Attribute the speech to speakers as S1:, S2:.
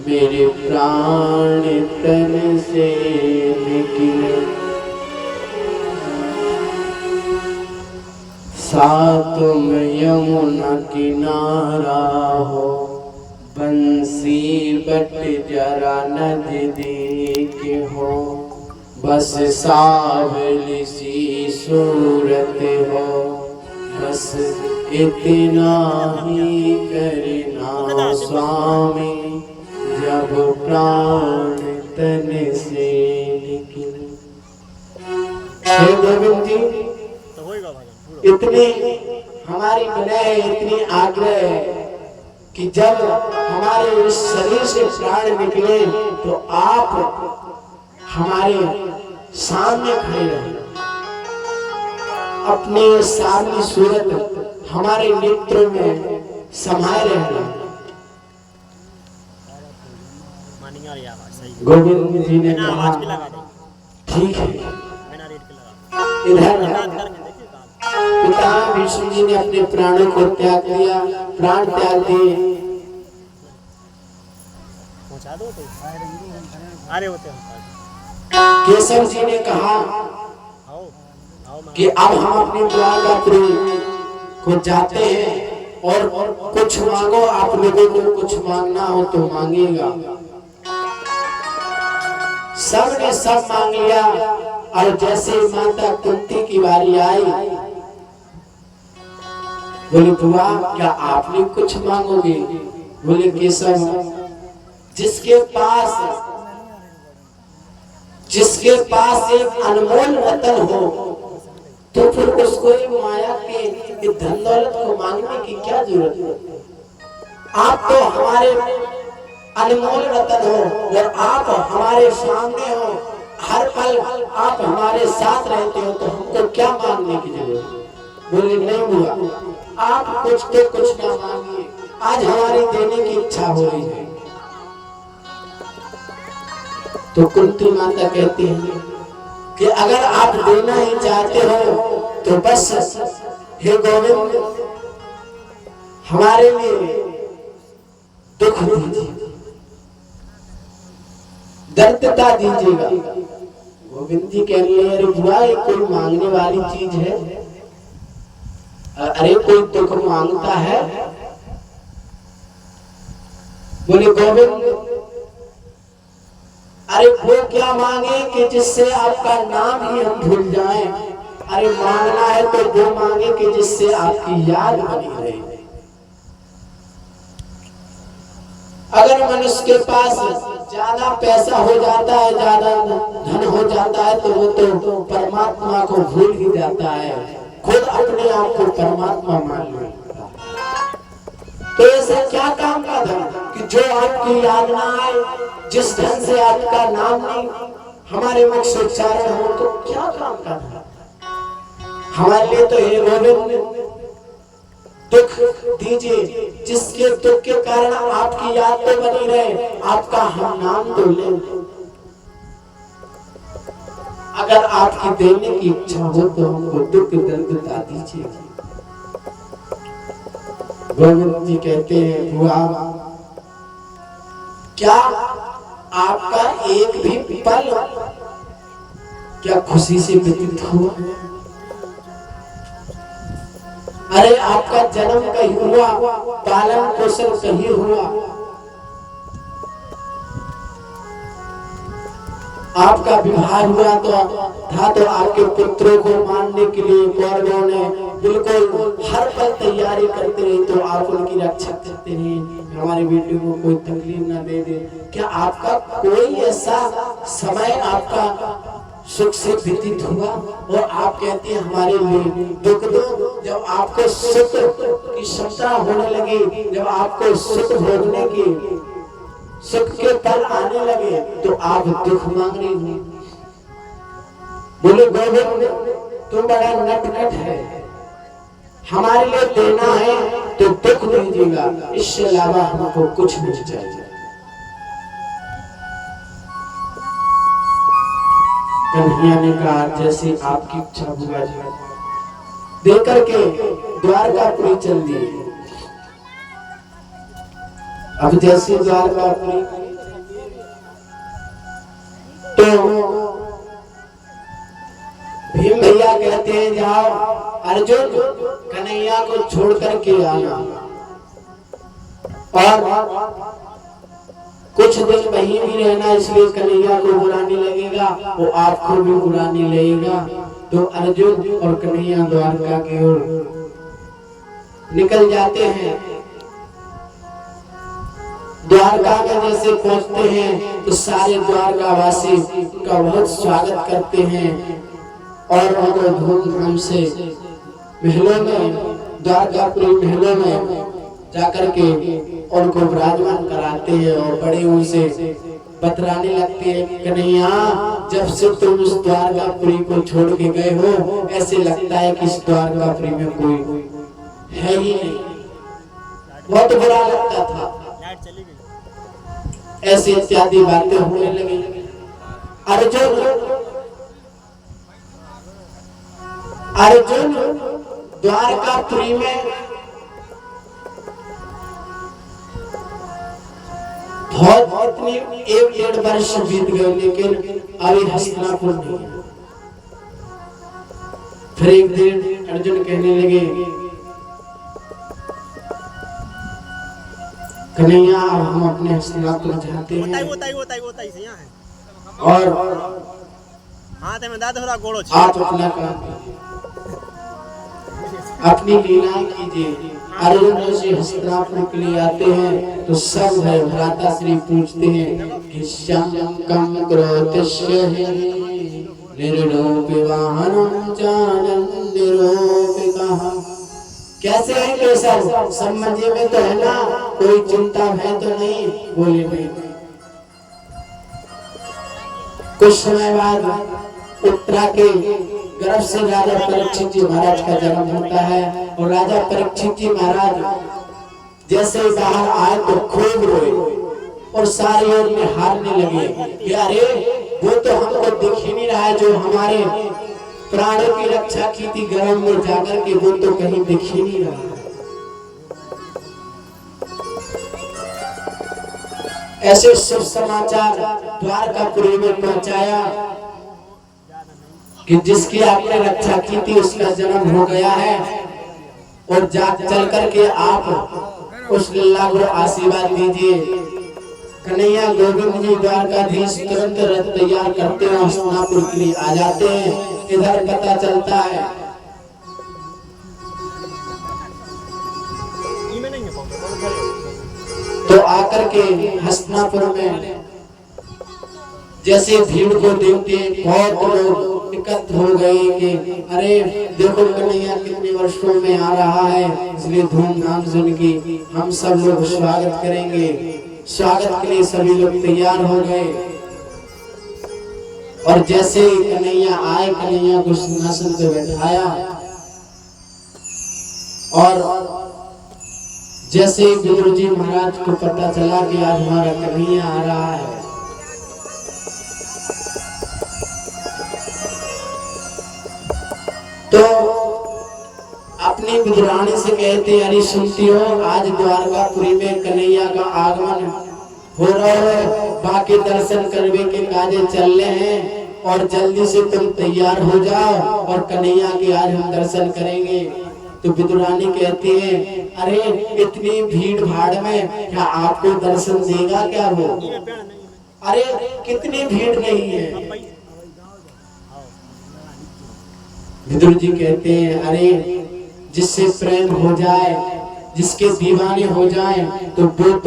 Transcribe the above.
S1: मेरे प्राण तन से निकले। साथ में यमुना किनारा हो, बंसी बट जरा नजदीक हो, बस सावली सी सूरत हो, बस इतना ही करना स्वामी, जब प्राण तन से निकले। हे गोविंद जी, इतनी हमारी विनय है, इतनी आग्रह है कि जब हमारे इस शरीर से प्राण निकले तो आप हमारे सामने खड़े रहे, अपने सामने सूरत हमारे नेत्रों में समाये रहना। गोविंद जी ने कहा ठीक है। इधर पिता विष्णु जी ने अपने प्राणों को त्याग दिया, प्राण त्याग दिए। केशव जी ने कहा कि अब हम अपनी द्वारकापुरी को जाते हैं और कुछ मांगो, आप लोगों को कुछ मांगना हो तो मांगिएगा। सब ने सब मांग लिया और जैसे माता कुंती की बारी आई, बोले बुआ क्या आप भी कुछ मांगोगे? बोले केशव, जिसके पास एक अनमोल रतन हो तो फिर उसको माया के धन दौलत को मांगने की क्या जरूरत है? आप तो हमारे अनमोल रतन हो और आप हमारे सामने हो, हर पल आप हमारे साथ रहते हो, तो हमको क्या मांगने की जरूरत है? बोले नहीं बुआ, आप कुछ तो कुछ ना मांगिए, आज हमारी देने की इच्छा हो रही है। तो कुंती माता कहती है कि अगर आप देना ही चाहते हो तो बस हे गोविंद हमारे लिए दुख दीजिए, दर्दता दीजिएगा। गोविंद जी कह रहे हैं अरे बुआ ये कोई मांगने वाली चीज है? अरे कोई दुख मांगता है? बोले गोविंद अरे वो क्या मांगे कि जिससे आपका नाम ही हम भूल जाएं। अरे मांगना है तो वो मांगे कि जिससे आपकी याद बनी रहे। अगर मनुष्य के पास ज्यादा पैसा हो जाता है, ज्यादा धन हो जाता है, तो वो तो परमात्मा को भूल ही जाता है, खुद अपने आप को परमात्मा मान लेता है। तो ऐसा क्या काम का धन कि जो आपकी याद ना आए, जिस धन से आपका नाम नहीं हमारे मुख से उच्चारण हो, तो क्या काम का धन? हमारे लिए तो हे गोविंद दुख दीजिए, जिसके दुख के कारण आपकी याद तो बनी रहे, आपका हम नाम तो ले। अगर आपकी देने की इच्छा हो तो हमको दुख दर्दता दीजिए। गोविंद जी कहते हैं बुआ क्या आपका एक भी पल क्या खुशी से व्यतीत हुआ? अरे आपका जन्म कहीं हुआ, पालन पोषण कहीं हुआ, आपका विवाह हुआ तो आपके पुत्रों को मारने के लिए कौरवों ने बिल्कुल हर पल तैयारी करते रहे, तो आप उनकी रक्षा करते रहे, हमारे बेटे को कोई तकलीफ ना दे दे। क्या आपका कोई ऐसा समय आपका सुख से व्यतीत हुआ? और आप कहते हैं हमारे लिए दुख दो। जब आपको सुख की क्षमता होने लगी, जब आपको सुख भोगने की सुख के पल आने लगे, तो आप दुख मांग रही हो। बोले गोविंद तुम बड़ा नटखट है, हमारे लिए देना है तो दुख दीजिएगा, इससे अलावा हमको कुछ नहीं चाहिए। कन्हैया ने कहा जैसे आपकी इच्छा बुआ जी, दे करके द्वारकापुरी चल दिए। अब जैसे द्वारकापुरी भीम भैया कहते हैं जाओ अर्जुन कन्हैया को छोड़ करके आना, और कुछ दिन वहीं भी रहना, इसलिए कन्हैया को बुरा नहीं लगेगा, वो आपको भी बुरा नहीं लगेगा। तो अर्जुन और कन्हैया द्वारका की ओर निकल जाते हैं। द्वारका में जैसे पहुंचते हैं तो सारे द्वारकावासी का बहुत स्वागत करते हैं और उनको धूमधाम से महलों में, द्वारकापुरी महलों में जाकर के उनको विराजमान कराते हैं और बड़े उनसे बतराने लगते हैं, कन्हैया जब से तुम इस द्वारकापुरी को छोड़ के गए हो ऐसे लगता है कि इस द्वारकापुरी में कोई है ही नहीं, बहुत बुरा लगता था। ऐसी इत्यादि बातें होने लगी। अर्जुन द्वारकापुरी में बहुत इतनी 1-1.5 वर्ष बीत गए, लेकिन अभी हस्तिनापुर नहीं है। फिर एक दिन अर्जुन कहने लगे, कन्हैया हम अपने हस्तिनापुर जाते हैं और आप अपना काम अपनी लीलाएं कीजिए। अर्जुन से हस्तिनापुर के लिए आते हैं तो सब है भ्राता श्री पूछते हैं कि शंकम क्रोधस्य निर्लोभ वाहनम जानन निरोपितः। कैसे हैं केशव, सब मजे में तो है ना, कोई चिंता है तो नहीं? बोले नहीं। कुछ समय बाद उत्तरा के गर्भ से राजा परीक्षित जी महाराज का जन्म होता है और राजा परीक्षित जी महाराज जैसे ही बाहर आए तो खूब रोए और सारी ओर में हारने लगे कि अरे वो तो हमको दिख ही नहीं रहा है, जो हमारे प्राणों की रक्षा की थी गर्भ में जाकर के, वो तो कहीं दिख ही नहीं रहा है। ऐसे शुभ समाचार द्वारकापुरी में पहुंचाया कि जिसकी आपने रक्षा की थी उसका जन्म हो गया है और चल करके आप उस लल्ला को आशीर्वाद दीजिए। कन्हैया गोविंद जी द्वारकाधीश तुरंत रथ तैयार करते हैं, हस्तिनापुर के लिए आ जाते हैं। इधर पता चलता है तो आकर के हस्तिनापुर में जैसे भीड़ को देखते बहुत लोग एकत्र हो गए कि अरे देखो कन्हैया कितने वर्षों में आ रहा है, इसलिए धूमधाम से उनकी हम सब लोग स्वागत करेंगे। स्वागत के लिए सभी लोग तैयार हो गए और जैसे कन्हैया आए, कन्हैया को सिंहासन पे बैठाया और जैसे विदुर जी महाराज को पता चला कि आज हमारा कन्हैया आ रहा है, तो अपनी विदुरानी से कहते, अरे सुनती हो आज द्वारकापुरी में कन्हैया का आगमन हो रहा है, बाकी दर्शन करने के काजे चल रहे हैं और जल्दी से तुम तैयार हो जाओ और कन्हैया के आज हम दर्शन करेंगे। तो विदुरानी कहती है, अरे इतनी भीड़ भाड़ में क्या आपको दर्शन देगा क्या वो? अरे कितनी भीड़ नहीं है। विदुर जी कहते हैं, अरे जिससे प्रेम हो जाए, जिसके दीवाने हो जाए तो वो